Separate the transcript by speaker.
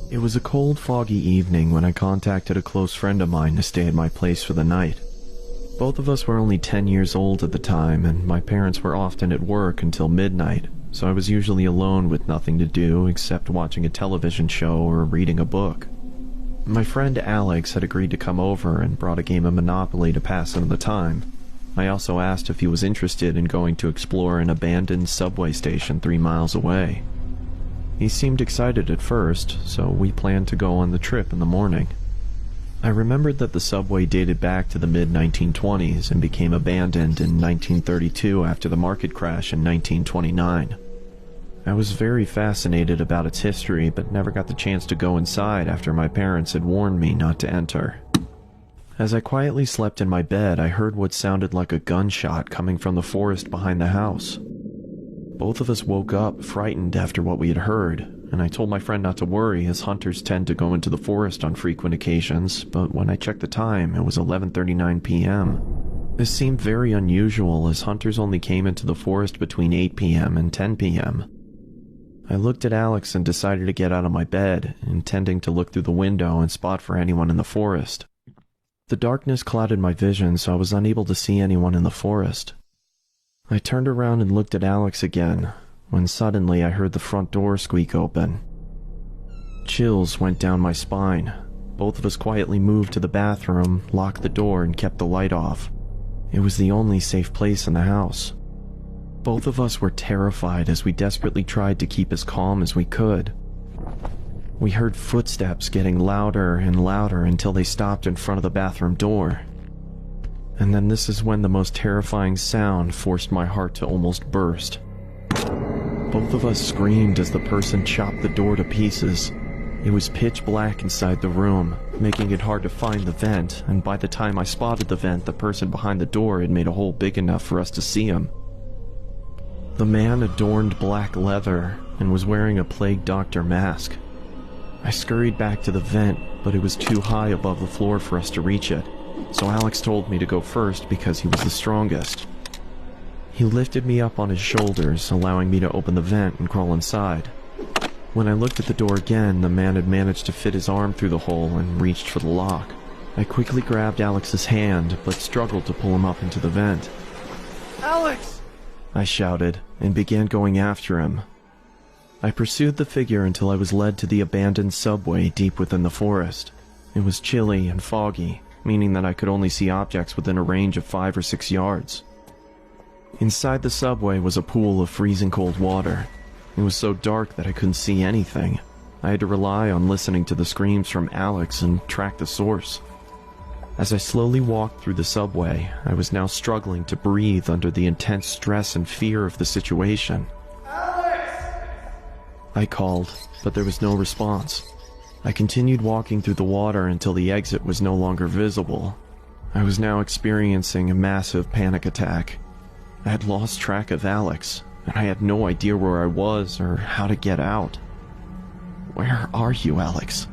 Speaker 1: It was a cold, foggy evening when I contacted a close friend of mine to stay at my place for the night. Both of us were only 10 years old at the time, and my parents were often at work until midnight, so I was usually alone with nothing to do except watching a television show or reading a book. My friend Alex had agreed to come over and brought a game of Monopoly to pass some of the time. I also asked if he was interested in going to explore an abandoned subway station 3 miles away. He seemed excited at first, so we planned to go on the trip in the morning. I remembered that the subway dated back to the mid-1920s and became abandoned in 1932 after the market crash in 1929. I was very fascinated about its history, but never got the chance to go inside after my parents had warned me not to enter. As I quietly slept in my bed, I heard what sounded like a gunshot coming from the forest behind the house. Both of us woke up, frightened after what we had heard, and I told my friend not to worry as hunters tend to go into the forest on frequent occasions, but when I checked the time, it was 11:39 p.m. This seemed very unusual as hunters only came into the forest between 8 p.m. and 10 p.m. I looked at Alex and decided to get out of my bed, intending to look through the window and spot for anyone in the forest. The darkness clouded my vision, so I was unable to see anyone in the forest. I turned around and looked at Alex again, when suddenly I heard the front door squeak open. Chills went down my spine. Both of us quietly moved to the bathroom, locked the door, and kept the light off. It was the only safe place in the house. Both of us were terrified as we desperately tried to keep as calm as we could. We heard footsteps getting louder and louder until they stopped in front of the bathroom door. And then this is when the most terrifying sound forced my heart to almost burst. Both of us screamed as the person chopped the door to pieces. It was pitch black inside the room, making it hard to find the vent, and by the time I spotted the vent, the person behind the door had made a hole big enough for us to see him. The man adorned black leather and was wearing a plague doctor mask. I scurried back to the vent, but it was too high above the floor for us to reach it, so Alex told me to go first because he was the strongest. He lifted me up on his shoulders, allowing me to open the vent and crawl inside. When I looked at the door again, the man had managed to fit his arm through the hole and reached for the lock. I quickly grabbed Alex's hand, but struggled to pull him up into the vent. "Alex!" I shouted, and began going after him. I pursued the figure until I was led to the abandoned subway deep within the forest. It was chilly and foggy, meaning that I could only see objects within a range of 5 or 6 yards. Inside the subway was a pool of freezing cold water. It was so dark that I couldn't see anything. I had to rely on listening to the screams from Alex and track the source. As I slowly walked through the subway, I was now struggling to breathe under the intense stress and fear of the situation. "Alex!" I called, but there was no response. I continued walking through the water until the exit was no longer visible. I was now experiencing a massive panic attack. I had lost track of Alex, and I had no idea where I was or how to get out. "Where are you, Alex?"